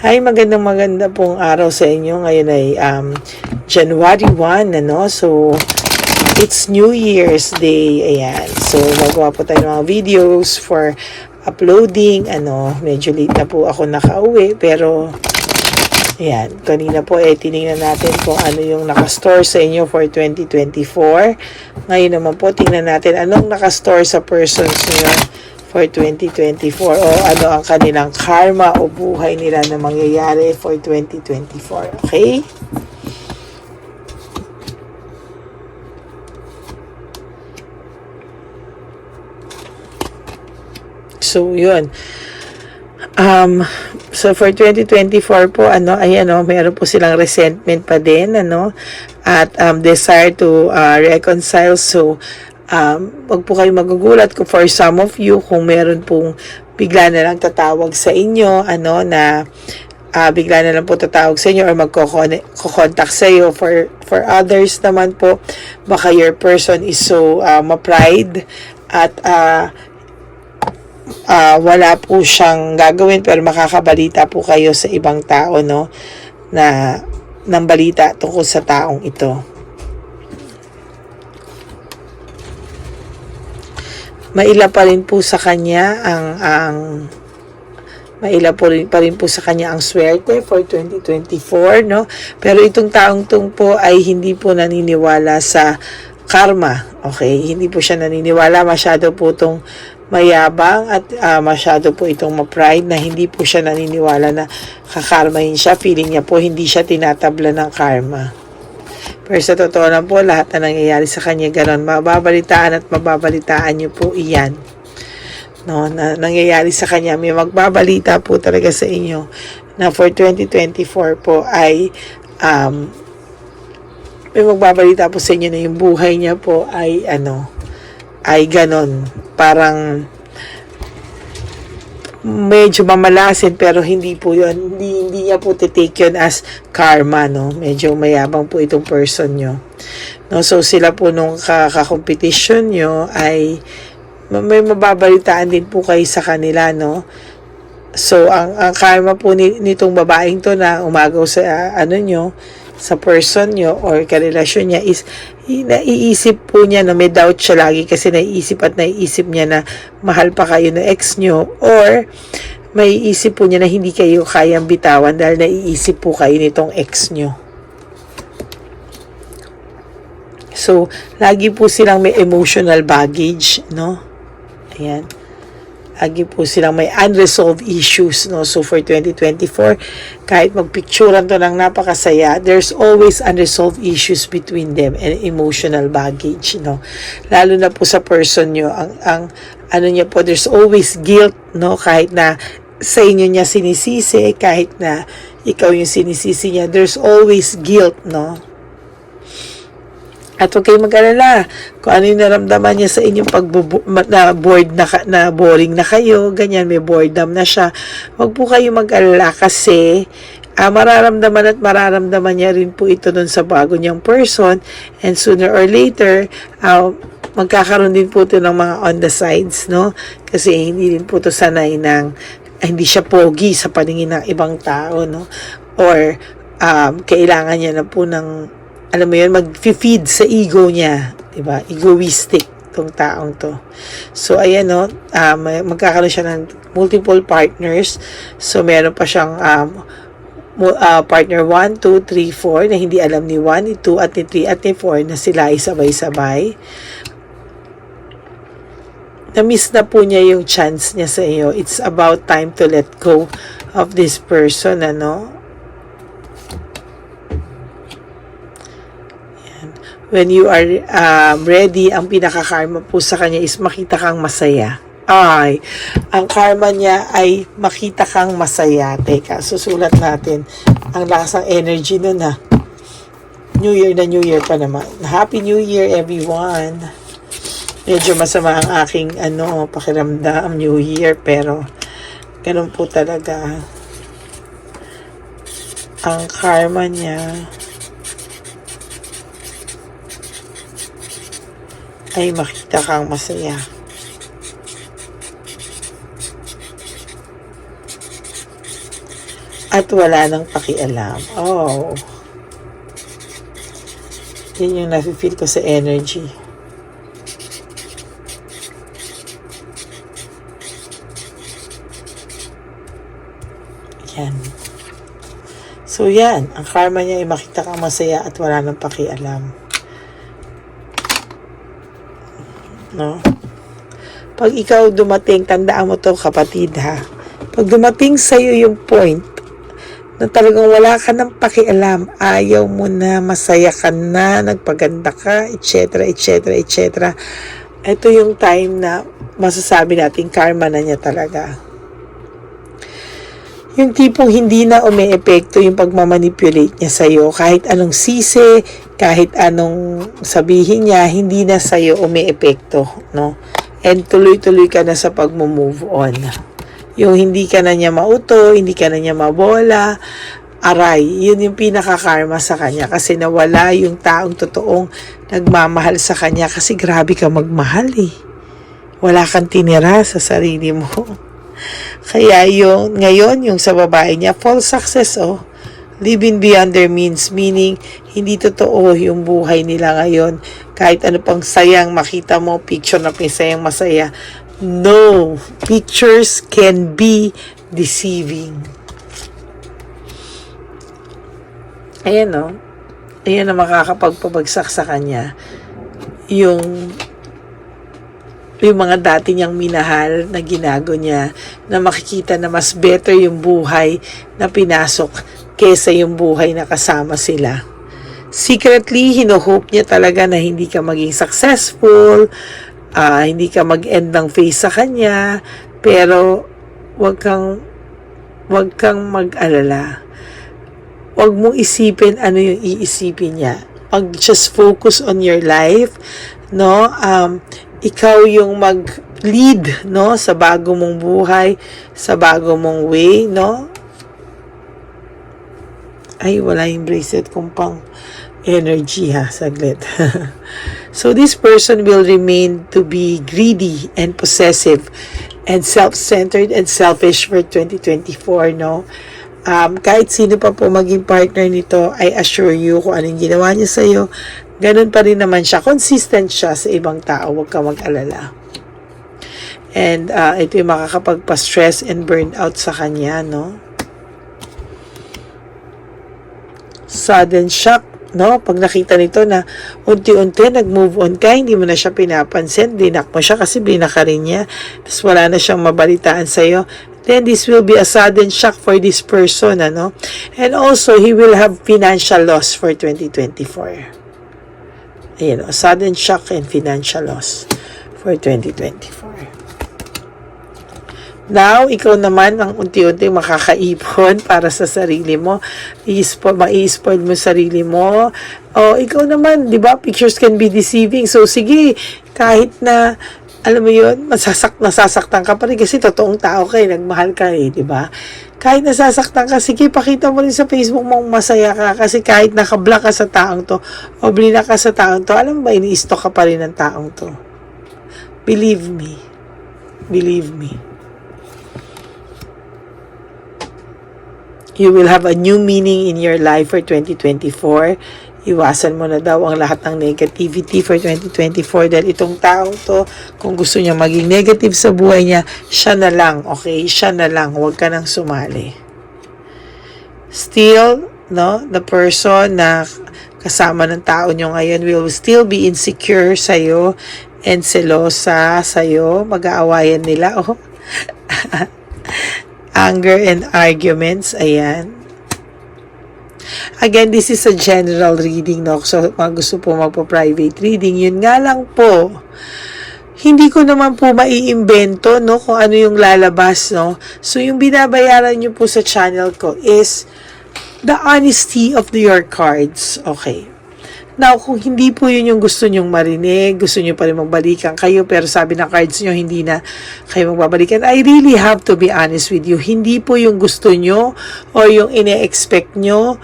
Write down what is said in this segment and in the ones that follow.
Hi, maganda pong araw sa inyo. Ngayon ay January 1, ano? So, it's New Year's Day. Ayan. So, magawa po tayo ng mga videos for uploading. Medyo late na po ako nakauwi. Pero, ayan. Kanina po, tinignan natin kung ano yung nakastore sa inyo for 2024. Ngayon naman po, tingnan natin anong nakastore sa persons nyo for 2024 o ano ang kanilang karma o buhay nila na mangyayari for 2024. Okay? So, yun. So for 2024 po, meron po silang resentment pa din, at desire to reconcile. So, wag po kayo magugulat kung for some of you, kung meron pong bigla na lang tatawag sa inyo, na bigla na lang po tatawag sa inyo or magko-contact sa iyo. For others naman po, baka your person is so ma-pride at wala po siyang gagawin pero makakabalita po kayo sa ibang tao, na ng balita tungkol sa taong ito. Maila pa rin po sa kanya ang swerte for 2024, Pero itong taong po ay hindi po naniniwala sa karma. Okay? Hindi po siya naniniwala, masyado po itong mayabang at masyado po itong ma-pride na hindi po siya naniniwala na kakarmahin siya. Feeling niya po hindi siya tinatabla ng karma. Pero sa totoo lang po, lahat na nangyayari sa kanya ganon. Mababalitaan niyo po iyan. Na nangyayari sa kanya. May magbabalita po talaga sa inyo na for 2024 po ay may magbabalita po sa inyo na yung buhay niya po ay ganon. Parang medyo mamalasin pero hindi po yun. Hindi niya po take yun as karma, Medyo mayabang po itong person nyo. So sila po nung kaka-competition nyo ay may mababalitaan din po kayo sa kanila, So ang karma po nitong babaeng to na umagaw sa sa person nyo or karelasyon niya is naiisip po niya na may doubt siya lagi kasi naiisip niya na mahal pa kayo na ex nyo or may isip po niya na hindi kayo kayang bitawan dahil naiisip po kayo nitong ex nyo. So, lagi po silang may emotional baggage, Ayan. Lagi po silang may unresolved issues, So, for 2024, kahit magpicturean to ng napakasaya, there's always unresolved issues between them and emotional baggage, Lalo na po sa person nyo, ang niya po, there's always guilt, Kahit na sa inyo niya sinisisi, kahit na ikaw yung sinisisi niya, there's always guilt, At huwag kayo mag-alala kung ano yung naramdaman niya sa inyong bored na boring na kayo, ganyan, may boredom na siya. Huwag po kayo mag-alala kasi mararamdaman niya rin po ito dun sa bago niyang person, and sooner or later, magkakaroon din po ito ng mga on the sides, Kasi hindi din po ito sanay hindi siya pogi sa paningin ng ibang tao, Or kailangan niya na po ng mag-feed sa ego niya, diba? Egoistic tong taong to. So, ayan, magkakaroon siya ng multiple partners. So, meron pa siyang partner 1, 2, 3, 4 na hindi alam ni 1, ni 2, at ni 3, at ni 4 na sila ay sabay-sabay. Na-miss na po niya yung chance niya sa iyo. It's about time to let go of this person, When you are ready, ang pinaka-karma po sa kanya is makita kang masaya. Ang karma niya ay makita kang masaya. Teka, susulat natin. Ang lakas ng energy nun, New Year pa naman. Happy New Year, everyone. Medyo masama ang aking pakiramdam New Year, pero ganun po talaga. Ang karma niya ay makita kang masaya. at wala nang pakialam. Oh. Yan yung nafe-feel ko sa energy. Yan. So yan, ang karma niya ay makita kang masaya at wala nang pakialam. No? Pag ikaw dumating, tandaan mo to kapatid ha. Pag dumating sa'yo yung point na talagang wala ka ng pakialam, ayaw mo na, masaya ka na, nagpaganda ka, etc., etc., etc. Ito yung time na masasabi natin karma na niya talaga. Yung tipong hindi na umi-epekto yung pagmamanipulate niya sa'yo. Kahit anong sisi, kahit anong sabihin niya, hindi na sa'yo umi-epekto, no? And tuloy-tuloy ka na sa pag-move on. Yung hindi ka na niya mauto, hindi ka na niya mabola, aray, yun yung pinaka-karma sa kanya kasi nawala yung taong totoong nagmamahal sa kanya kasi grabe ka magmahal eh. Wala kang tinira sa sarili mo. Kaya yung ngayon, yung sa babae niya, false success oh. Living beyond their means, meaning hindi totoo yung buhay nila ngayon. Kahit ano pang sayang makita mo, picture na pisayang masaya. No, pictures can be deceiving. Ayan no, ayan na makakapagpabagsak sa kanya yung mga dati niyang minahal na ginago niya, na makikita na mas better yung buhay na pinasok kesa yung buhay na kasama sila. Secretly, hino-hope niya talaga na hindi ka maging successful, hindi ka mag-end ng face sa kanya, pero wag kang mag-alala. Wag mong isipin ano yung iisipin niya. Just focus on your life, no? Ikaw yung mag-lead, no, sa bago mong buhay, sa bago mong way, no? Ay, wala yung bracelet kong pang energy ha, saglit. So this person will remain to be greedy and possessive and self-centered and selfish for 2024, no? Kahit sino pa po maging partner nito, I assure you kung anong ginawa niya sa'yo, ganun pa rin naman siya. Consistent siya sa ibang tao. Huwag ka mag-alala. And ito yung makakapagpa-stress and burn out sa kanya, no? Sudden shock, no? Pag nakita nito na unti-unti nag-move on ka, hindi mo na siya pinapansin, dinak mo siya kasi binaka rin niya, tapos wala na siyang mabalitaan sa'yo, then this will be a sudden shock for this person, ano? And also, he will have financial loss for 2024. Ayan, a sudden shock and financial loss for 2024. Now, ikaw naman ang unti-unti makakaipon para sa sarili mo. Ma-i-spoil mo sarili mo. O, ikaw naman, di ba, pictures can be deceiving. So, sige, kahit na, alam mo yun, nasasaktan ka pa rin kasi totoong tao ka nagmahal ka di ba? Kahit nasasaktan ka, sige, pakita mo rin sa Facebook mong masaya ka kasi kahit nakablock ka sa taong to o blinak ka sa taong to, alam mo ba, ini-stalk ka pa rin ng taong to. Believe me. Believe me. You will have a new meaning in your life for 2024. Iwasan mo na daw ang lahat ng negativity for 2024 dahil itong taong to, kung gusto niya maging negative sa buhay niya, siya na lang, okay? Siya na lang, huwag ka nang sumali. Still, no, the person na kasama ng tao niyo ngayon will still be insecure sa'yo and selosa sa'yo. Mag-aawayan nila, oh. Anger and arguments, ayan. Again, this is a general reading, no? So, mga gusto po magpo-private reading, yun nga lang po, hindi ko naman po maiimbento, no? Kung ano yung lalabas, no? So, yung binabayaran nyo po sa channel ko is the honesty of your cards. Okay. Now, kung hindi po yun yung gusto nyong marinig, gusto nyo pa rin magbalikan kayo, pero sabi ng cards nyo, hindi na kayo magbabalikan, I really have to be honest with you. Hindi po yung gusto nyo, o yung ine-expect nyo,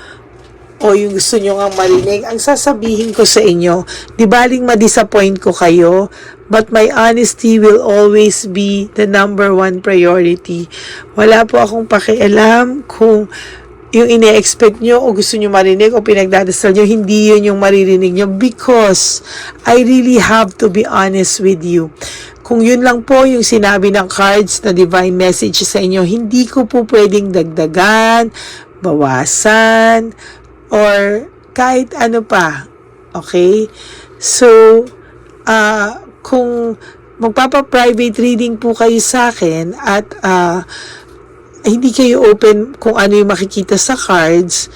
o o yung gusto nyo nga marinig, ang sasabihin ko sa inyo, di baling ma-disappoint ko kayo, but my honesty will always be the number one priority. Wala po akong pakialam kung yung ine-expect nyo o gusto nyo marinig o pinagdadasal nyo, hindi yun yung maririnig nyo, because I really have to be honest with you. Kung yun lang po yung sinabi ng cards na divine message sa inyo, hindi ko po pwedeng dagdagan, bawasan, or kahit ano pa. Okay? So, kung magpapa-private reading po kayo sa akin at hindi kayo open kung ano yung makikita sa cards,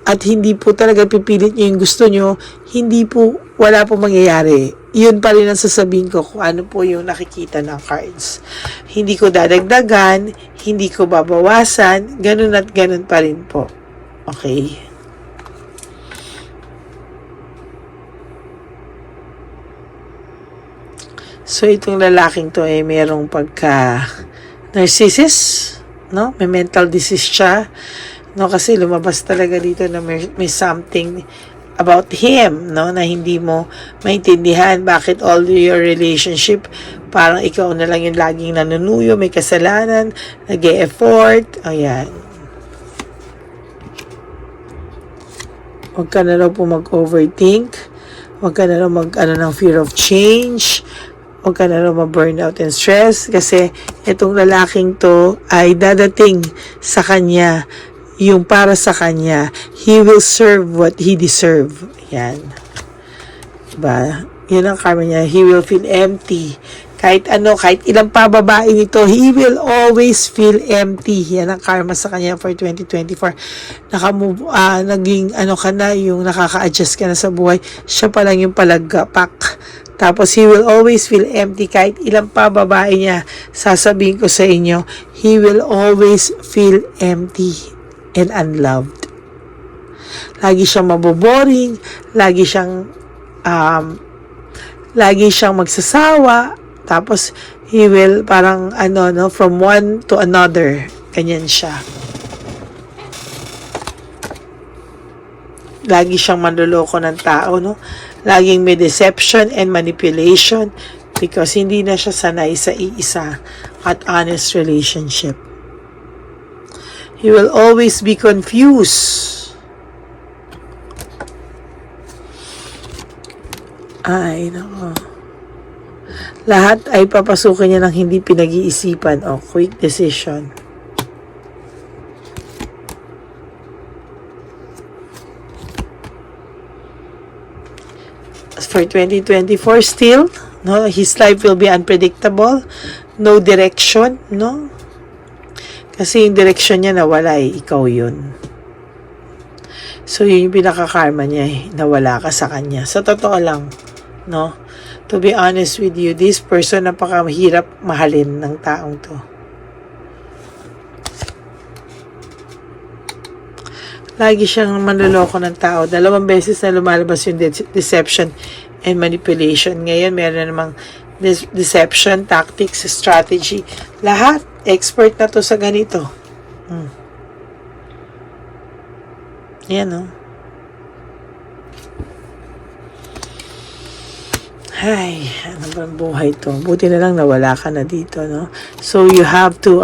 at hindi po talaga pipilit nyo yung gusto nyo, hindi po, wala po mangyayari. Yun pa rin ang sasabihin ko kung ano po yung nakikita ng cards. Hindi ko dadagdagan, hindi ko babawasan, ganun at ganun pa rin po. Okay? So, itong lalaking to ay merong narcissist, no? May mental disease siya, no? Kasi lumabas talaga dito na may something about him, no? Na hindi mo maintindihan bakit all your relationship, parang ikaw na lang yung laging nanunuyo, may kasalanan, nag-e-effort, ayan. Huwag ka na raw po mag-overthink, huwag ka na raw ng fear of change, huwag ka na raw ma-burnout and stress, kasi itong lalaking to ay dadating sa kanya yung para sa kanya. He will serve what he deserve. Yan. Diba? Yun ang karma niya. He will feel empty. Kahit ilang pa babae nito, he will always feel empty. Yan ang karma sa kanya for 2024. Naging ka na, yung nakaka-adjust ka na sa buhay. Siya pa lang yung palagapak. Tapos, he will always feel empty. Kahit ilang pa babae niya, sasabihin ko sa inyo, he will always feel empty and unloved. Lagi siyang maboboring, lagi siyang magsasawa, tapos he will parang from one to another, ganyan siya. Lagi siyang manloloko ng tao, no? Laging may deception and manipulation because hindi na siya sanay sa iisa at honest relationship. He will always be confused. Ay, nako. Lahat ay papasukin niya ng hindi pinag-iisipan o quick decision. For 2024 still, no, his life will be unpredictable, no direction, no? Kasi yung direction niya nawala ikaw yun. So, yun yung pinaka-karma niya nawala ka sa kanya. Sa totoo lang, no? To be honest with you, this person napaka-mahirap mahalin ng taong to. Lagi siyang manloloko ng tao. 2 beses na lumalabas yung deception and manipulation. Ngayon, meron namang deception, tactics, strategy. Lahat, expert na to sa ganito. Yan, no? Ay, ano bang buhay to? Buti na lang nawala ka na dito, no? So, you have to,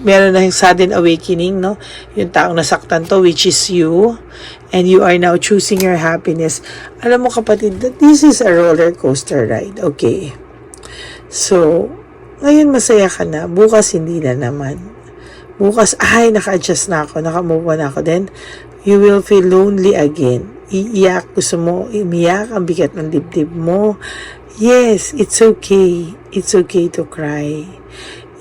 meron na yung sudden awakening, no? Yung taong nasaktan to, which is you. And you are now choosing your happiness. Alam mo, kapatid, this is a roller coaster ride. Okay. So, ngayon masaya ka na. Bukas, hindi na naman. Bukas, naka-adjust na ako. Naka-move on ako. Then, you will feel lonely again. Iiyak, gusto mo umiyak, ang bigat ng dibdib mo. Yes, it's okay. It's okay to cry.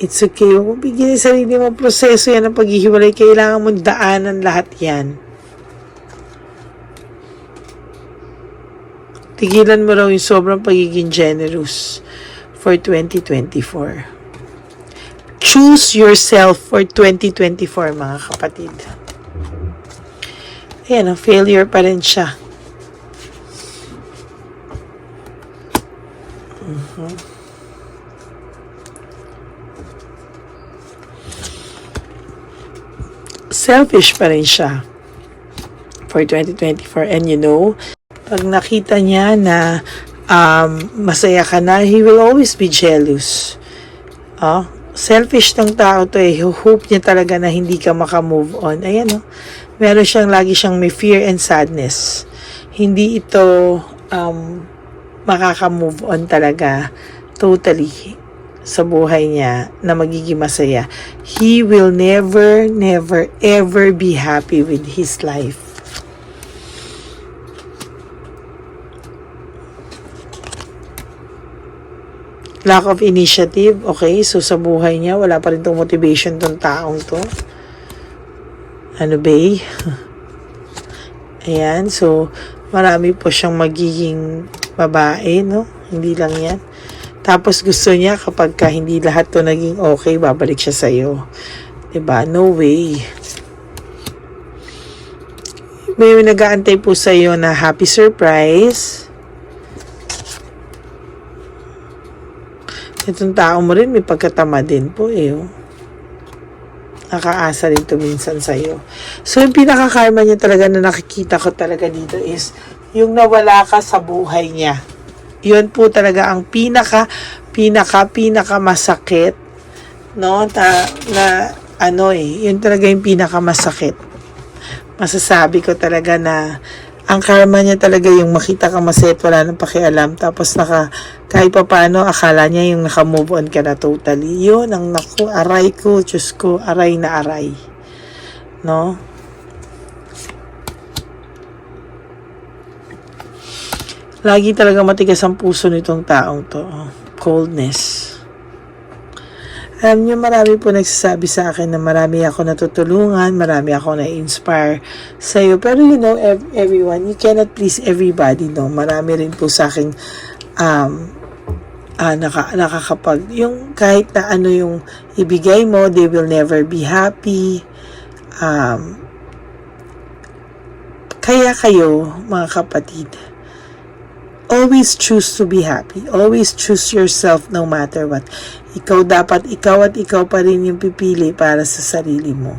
It's okay. Huwag mo bigyan yung sarili mo proseso yan ng paghihiwalay. Kailangan mo daanan lahat yan. Tigilan mo raw yung sobrang pagiging generous for 2024. Choose yourself for 2024, mga kapatid. Ayan, failure pa rin siya. Selfish pa rin siya. for 2024. And you know, pag nakita niya na masaya ka na, he will always be jealous. Selfish ng tao to eh. Hope niya talaga na hindi ka makamove on. Ayan meron lagi siyang may fear and sadness. Hindi ito makaka-move on talaga totally sa buhay niya na magiging masaya. He will never, never, ever be happy with his life. Lack of initiative, okay? So, sa buhay niya, wala pa rin tong motivation tong taong to. Ano ba Ayan, so, marami po siyang magiging babae, no? Hindi lang yan. Tapos, gusto niya kapag hindi lahat to naging okay, babalik siya sa'yo. Diba? No way. May nag-aantay po sa'yo na happy surprise. Itong tao mo rin, may pagkatama din po Nakaasa rin to minsan sa'yo. So, yung pinaka-karma niya talaga na nakikita ko talaga dito is yung nawala ka sa buhay niya. Yun po talaga ang pinaka masakit, no? Yun talaga yung pinaka masakit. Masasabi ko talaga na ang karma niya talaga yung makita ka masaya at wala nang pakialam. Tapos kahit pa paano, akala niya yung naka-move on ka na totally. Yun, ang naku, aray ko, Diyos ko, aray na aray. No? Lagi talaga matigas ang puso nitong taong to. Coldness. Alam niyo, marami po nagsasabi sa akin na marami ako natutulungan, marami ako na-inspire sa'yo. Pero you know, everyone, you cannot please everybody, no? Marami rin po sa akin nakakapag, yung kahit na ano yung ibigay mo, they will never be happy. Kaya kayo, mga kapatid, always choose to be happy. Always choose yourself no matter what. Ikaw at ikaw pa rin yung pipili para sa sarili mo.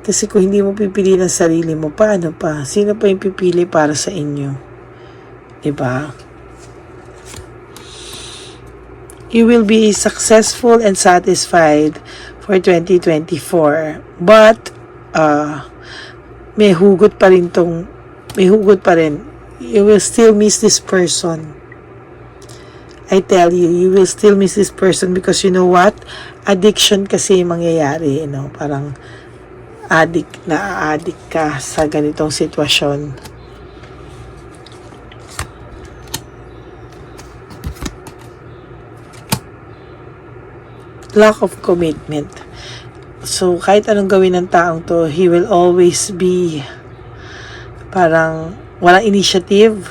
Kasi kung hindi mo pipili ng sarili mo, paano pa? Sino pa yung pipili para sa inyo? Diba? You will be successful and satisfied for 2024. But, may hugot pa rin. You will still miss this person. I tell you, you will still miss this person because you know what? Addiction kasi mangyayari, parang na-addict ka sa ganitong sitwasyon. Lack of commitment. So, kahit anong gawin ng taong to, he will always be parang walang initiative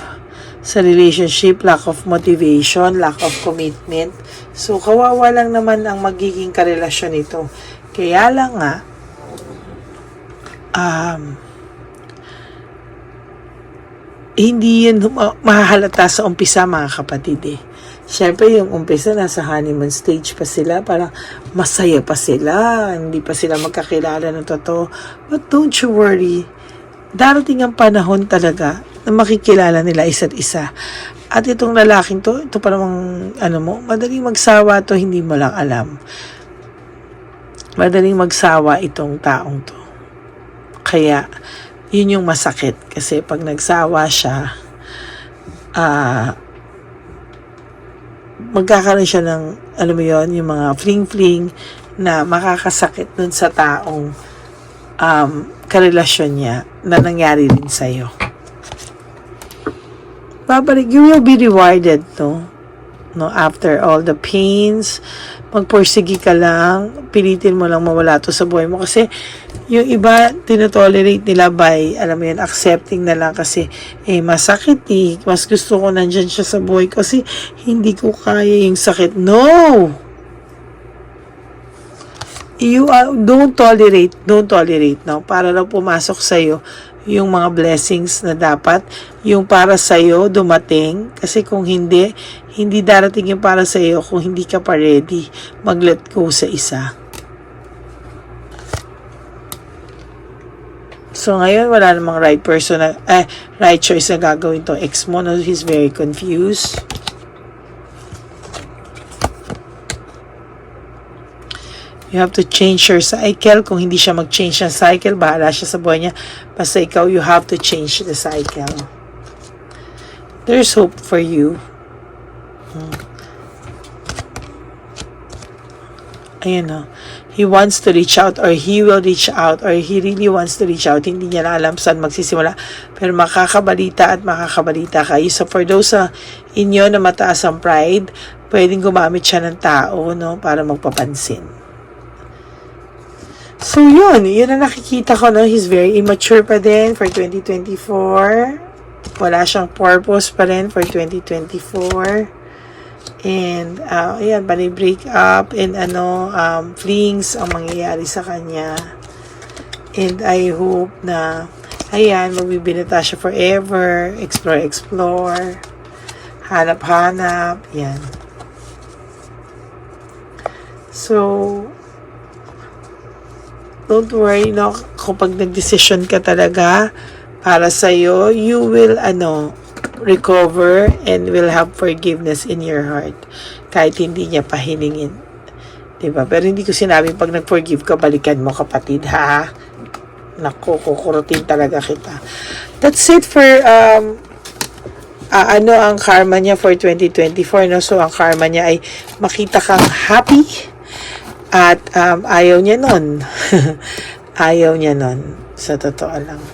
sa relationship, lack of motivation, lack of commitment. So, kawawa lang naman ang magiging karelasyon nito. Kaya lang nga, hindi yun mahahalata sa umpisa, mga kapatid Siyempre, yung umpisa, nasa honeymoon stage pa sila, parang masaya pa sila, hindi pa sila magkakilala ng totoo. But don't you worry, darating ang panahon talaga na makikilala nila isa't isa. At itong lalaking to, ito pa namang, madaling magsawa to, hindi mo lang alam. Madaling magsawa itong taong to. Kaya, yun yung masakit. Kasi pag nagsawa siya, magkakaroon siya ng, yung mga fling-fling na makakasakit dun sa taong karelasyon niya na nangyari din sa'yo. Babalik, you will be rewarded, no? After all the pains, magporsige ka lang, pilitin mo lang mawala to sa buhay mo. Kasi, yung iba, tinotolerate nila by, accepting na lang kasi, masakit mas gusto ko nandyan siya sa buhay kasi hindi ko kaya yung sakit. No! Don't tolerate, no? Para lang pumasok sa'yo yung mga blessings na dapat, yung para sa'yo dumating, kasi kung hindi darating yung para sa'yo kung hindi ka pa ready mag-let go sa isa. So, ngayon, wala namang right person na, right choice na gagawin to ex mo. No? He's very confused. You have to change your cycle. Kung hindi siya mag-change ng cycle, bahala siya sa buhay niya. Basta ikaw, you have to change the cycle. There's hope for you. Ayan o. He wants to reach out, or he will reach out, or he really wants to reach out. Hindi niya na alam saan magsisimula. Pero makakabalita at makakabalita kayo. So for those inyo na mataas ang pride, pwedeng gumamit siya ng tao, no, para magpapansin. So yun ang nakikita ko, no. He's very immature pa din for 2024. Wala siyang purpose pa rin for 2024. And, ayan, panay break up and flings ang mangyayari sa kanya. And I hope na, ayan, magbibinata siya forever. Explore. Hanap. Yan. So, don't worry, no, kapag nag-decision ka talaga para sa'yo, you will, recover and will have forgiveness in your heart kahit hindi niya pahilingin, diba? Pero hindi ko sinabi pag nag-forgive ka, balikan mo, kapatid, ha? Naku, kukurutin talaga kita. That's it for ang karma niya for 2024, no? So ang karma niya ay makita kang happy at ayaw niya nun. Ayaw niya nun, sa totoo lang.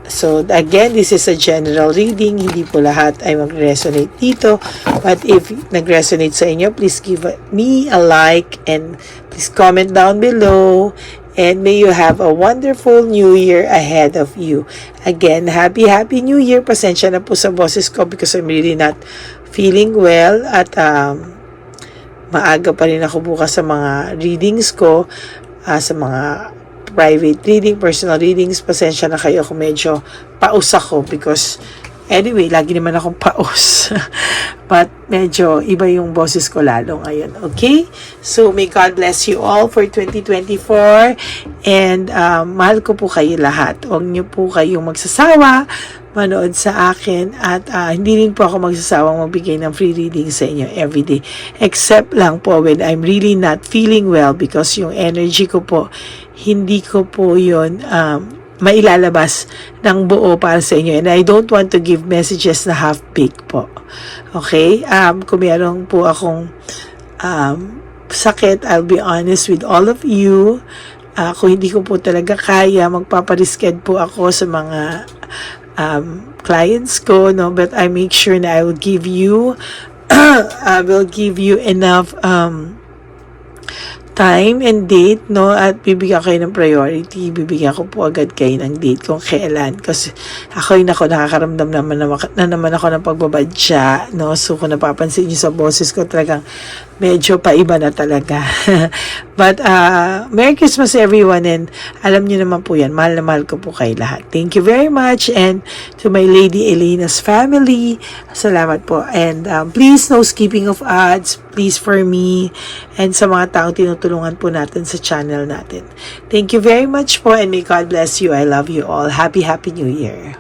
So, again, this is a general reading. Hindi po lahat ay mag-resonate dito. But if nag-resonate sa inyo, please give me a like and please comment down below. And may you have a wonderful new year ahead of you. Again, happy New Year. Pasensya na po sa boses ko because I'm really not feeling well. At maaga pa rin ako bukas sa mga readings ko. Sa mga private reading, personal readings, pasensya na kayo kung medyo paus ako because anyway, lagi naman akong paus. But medyo iba yung boses ko lalo ngayon. Okay? So may God bless you all for 2024 and mahal ko po kayo lahat. Huwag niyo po kayong magsasawa manood sa akin at hindi rin po ako magsasawang magbigay ng free reading sa inyo everyday. Except lang po when I'm really not feeling well because yung energy ko po, hindi ko po yun mailalabas ng buo para sa inyo. And I don't want to give messages na half-baked po. Okay? Kung meron po akong sakit, I'll be honest with all of you. Kung hindi ko po talaga kaya, magpaparisked po ako sa mga clients ko, no? But I make sure na I will give you I will give you enough time and date, no? At bibigyan kayo ng priority. Bibigyan ko po agad kayo ng date kung kailan. Kasi ako nakakaramdam naman ako ng pagbabadya, no? So, kung napapansin niyo sa boses ko, talagang medyo paiba na talaga. But, Merry Christmas everyone and alam niyo naman po yan, mahal na mahal ko po kayo lahat. Thank you very much and to my Lady Elena's family, salamat po. And please, no skipping of ads, please for me and sa mga taong tinutulungan po natin sa channel natin. Thank you very much po and may God bless you. I love you all. Happy New Year.